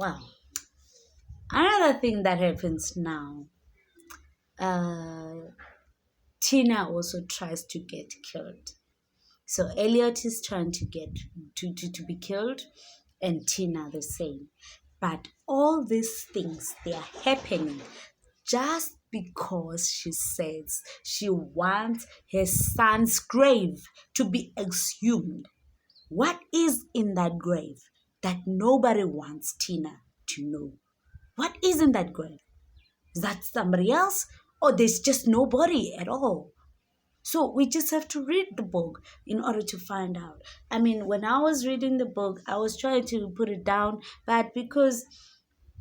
Wow. Another thing that happens now, uh, Tina also tries to get killed. So Elliot is trying to get to be killed, and Tina the same. But all these things, they are happening just because she says she wants her son's grave to be exhumed. What is in that grave that nobody wants Tina to know? What is in that grave? Is that somebody else? Or there's just nobody at all? So we just have to read the book in order to find out. I mean, when I was reading the book, I was trying to put it down, but because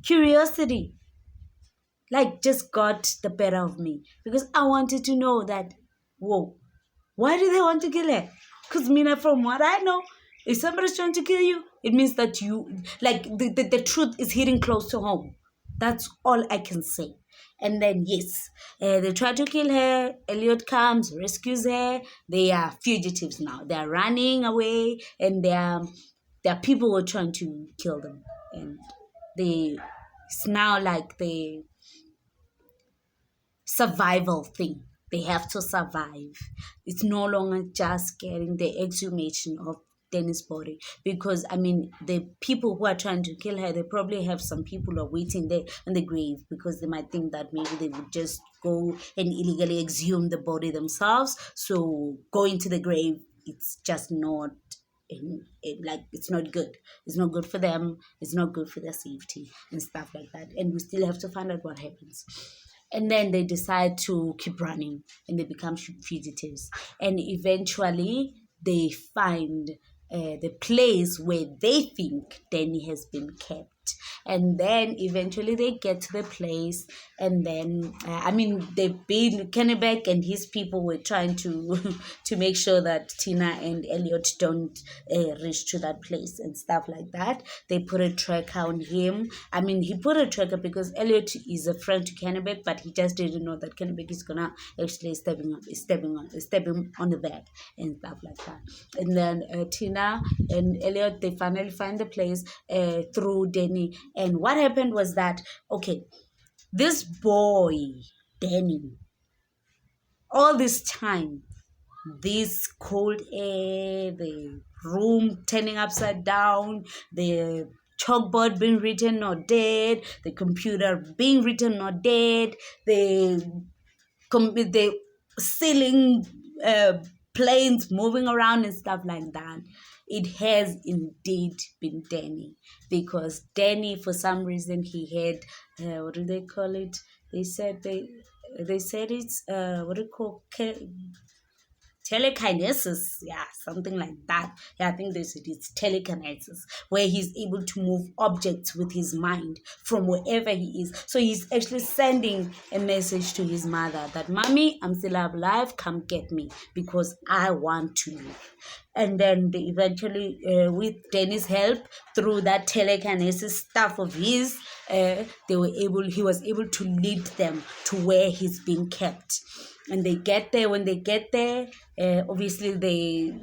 curiosity, like, just got the better of me. Because I wanted to know that, whoa, why do they want to kill her? Because, Mina, from what I know, if somebody's trying to kill you, it means that you, like, the truth is hitting close to home. That's all I can say. And then, yes, they try to kill her. Elliot comes, rescues her. They are fugitives now. They are running away, and there are people who are trying to kill them. And it's now like the survival thing. They have to survive. It's no longer just getting the exhumation of Dennis' body, because I mean, the people who are trying to kill her, they probably have some people who are waiting there in the grave, because they might think that maybe they would just go and illegally exhume the body themselves. So going to the grave, it's just not it's not good. It's not good for them. It's not good for their safety and stuff like that. And we still have to find out what happens. And then they decide to keep running, and they become fugitives. And eventually they find the place where they think Danny has been kept. And then eventually they get to the place, and then I mean, Kennebec and his people were trying to to make sure that Tina and Elliot don't reach to that place and stuff like that. They put a tracker on him. I mean, he put a tracker because Elliot is a friend to Kennebec, but he just didn't know that Kennebec is gonna actually step him on the back and stuff like that. And then Tina and Elliot, they finally find the place through Danny. And what happened was that, okay, this boy, Danny, all this time, this cold air, the room turning upside down, the chalkboard being written not dead, the computer being written not dead, the ceiling planes moving around and stuff like that. It has indeed been Danny, because Danny, for some reason, he had what do they call it? They said it's what do you call telekinesis, something like that. I think they said it's telekinesis, where he's able to move objects with his mind from wherever he is. So he's actually sending a message to his mother that, "Mommy, I'm still alive, come get me, because I want to live." And then they eventually, with Danny's help, through that telekinesis stuff of his, he was able to lead them to where he's being kept. And they get there. When they get there, obviously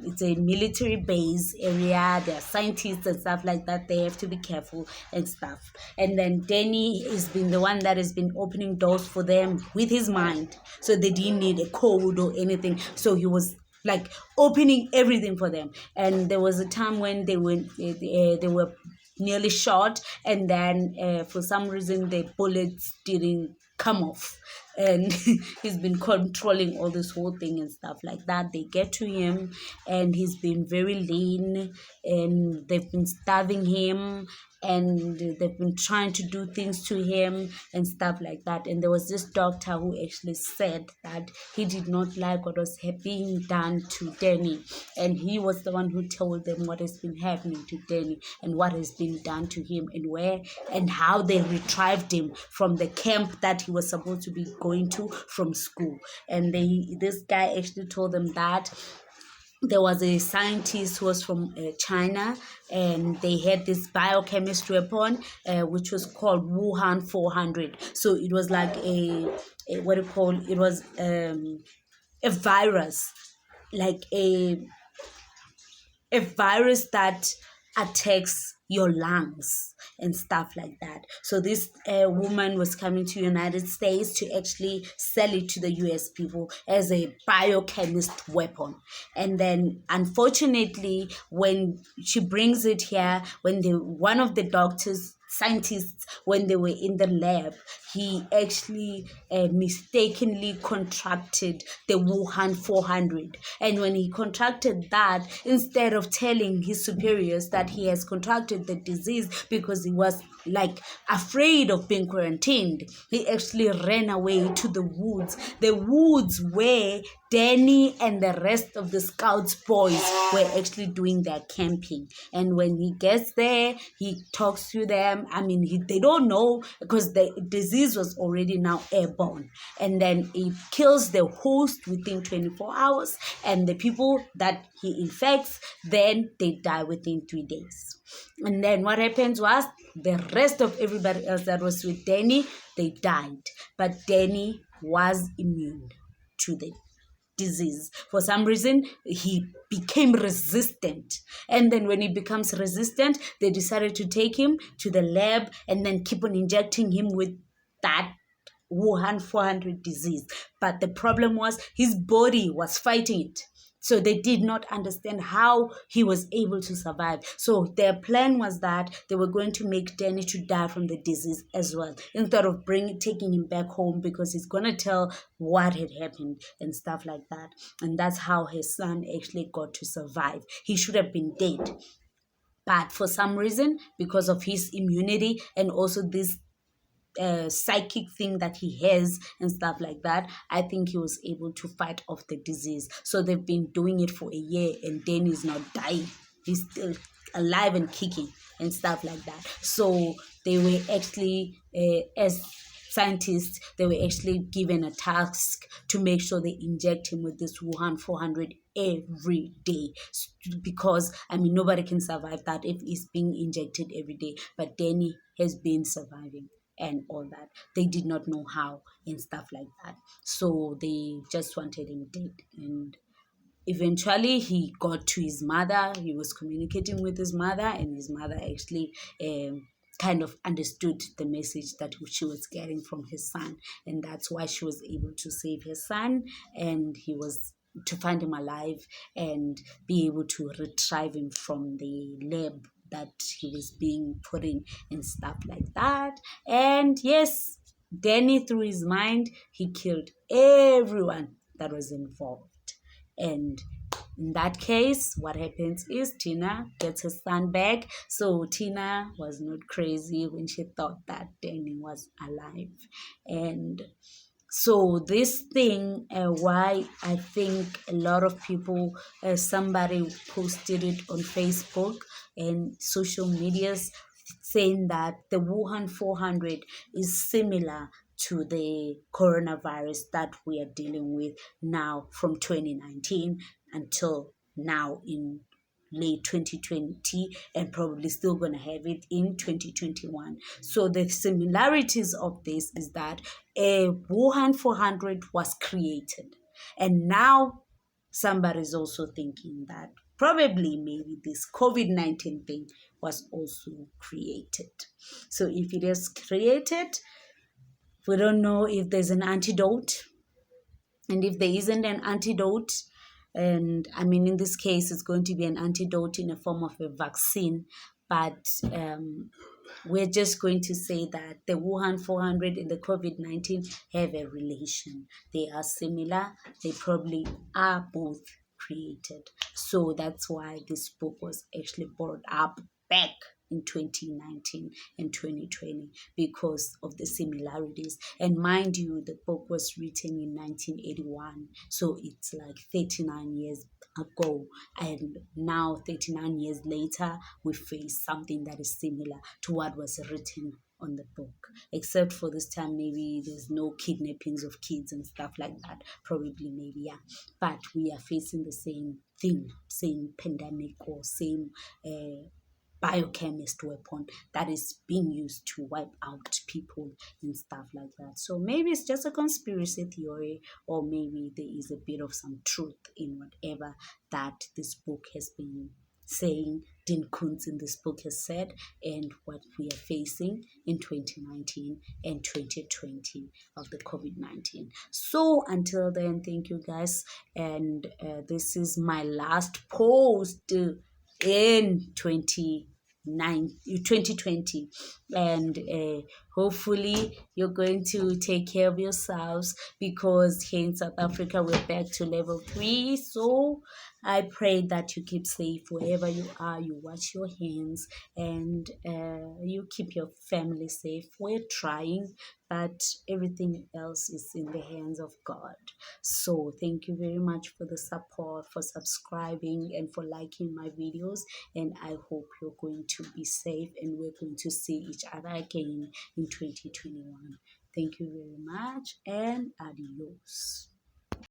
it's a military base area. There are scientists and stuff like that. They have to be careful and stuff. And then Danny has been the one that has been opening doors for them with his mind. So they didn't need a code or anything. So he was like opening everything for them. And there was a time when they were nearly shot, and then for some reason the bullets didn't come off, and he's been controlling all this whole thing and stuff like that. They get to him, and he's been very lean, and they've been starving him, and they've been trying to do things to him and stuff like that. And there was this doctor who actually said that he did not like what was being done to Danny, and he was the one who told them what has been happening to Danny and what has been done to him, and where and how they retrieved him from the camp that he was supposed to be going to from school. And this guy actually told them that there was a scientist who was from China, and they had this biochemist weapon, which was called Wuhan 400. So it was like it was a virus, like a virus that attacks your lungs and stuff like that. So this woman was coming to United States to actually sell it to the US people as a biochemist weapon. And then unfortunately, when she brings it here, when one of the doctors scientists, when they were in the lab, he actually mistakenly contracted the Wuhan 400. And when he contracted that, instead of telling his superiors that he has contracted the disease because he was like afraid of being quarantined, he actually ran away to the woods where Danny and the rest of the scouts boys were actually doing their camping. And when he gets there, he talks to them. I mean, they don't know because the disease was already now airborne. And then it kills the host within 24 hours. And the people that he infects, then they die within 3 days. And then what happens was the rest of everybody else that was with Danny, they died. But Danny was immune to the disease. For some reason, he became resistant. And then when he becomes resistant, they decided to take him to the lab and then keep on injecting him with that Wuhan 400 disease. But the problem was his body was fighting it. So they did not understand how he was able to survive. So their plan was that they were going to make Danny to die from the disease as well, instead of taking him back home, because he's going to tell what had happened and stuff like that. And that's how his son actually got to survive. He should have been dead. But for some reason, because of his immunity and also this psychic thing that he has and stuff like that, I think he was able to fight off the disease. So they've been doing it for a year, and Danny is not dying. He's still alive and kicking and stuff like that. So they were actually, as scientists, they were actually given a task to make sure they inject him with this Wuhan 400 every day, because I mean, nobody can survive that if he's being injected every day. But Danny has been surviving and all that. They did not know how and stuff like that. So they just wanted him dead. And eventually he got to his mother. He was communicating with his mother, and his mother actually kind of understood the message that she was getting from his son. And that's why she was able to save his son, and he was to find him alive and be able to retrieve him from the lab that he was being put in and stuff like that. And yes, Danny, through his mind, he killed everyone that was involved. And in that case, what happens is Tina gets her son back. So Tina was not crazy when she thought that Danny was alive. And so this thing, why I think a lot of people, somebody posted it on Facebook and social medias, saying that the Wuhan 400 is similar to the coronavirus that we are dealing with now from 2019 until now in late 2020, and probably still going to have it in 2021. So the similarities of this is that a Wuhan 400 was created, and now somebody's also thinking that probably maybe this COVID-19 thing was also created. So if it is created, we don't know if there's an antidote. And if there isn't an antidote, and I mean, in this case, it's going to be an antidote in the form of a vaccine, but we're just going to say that the Wuhan 400 and the COVID-19 have a relation. They are similar. They probably are both created. So that's why this book was actually brought up back in 2019 and 2020, because of the similarities. And mind you, the book was written in 1981, so it's like 39 years ago, and now 39 years later we face something that is similar to what was written on the book, except for this time maybe there's no kidnappings of kids and stuff like that, probably, maybe, yeah, but we are facing the same thing, same pandemic, or same biochemist weapon that is being used to wipe out people and stuff like that. So maybe it's just a conspiracy theory, or maybe there is a bit of some truth in whatever that this book has been saying Dean Koontz in this book has said, and what we are facing in 2019 and 2020 of the COVID-19. So until then, thank you guys. And this is my last post in 2020, and hopefully you're going to take care of yourselves, because here in South Africa we're back to level 3. So I pray that you keep safe wherever you are, you wash your hands, and you keep your family safe. We're trying, but everything else is in the hands of God. So thank you very much for the support, for subscribing, and for liking my videos. And I hope you're going to be safe, and we're going to see each other again in 2021. Thank you very much, and adios.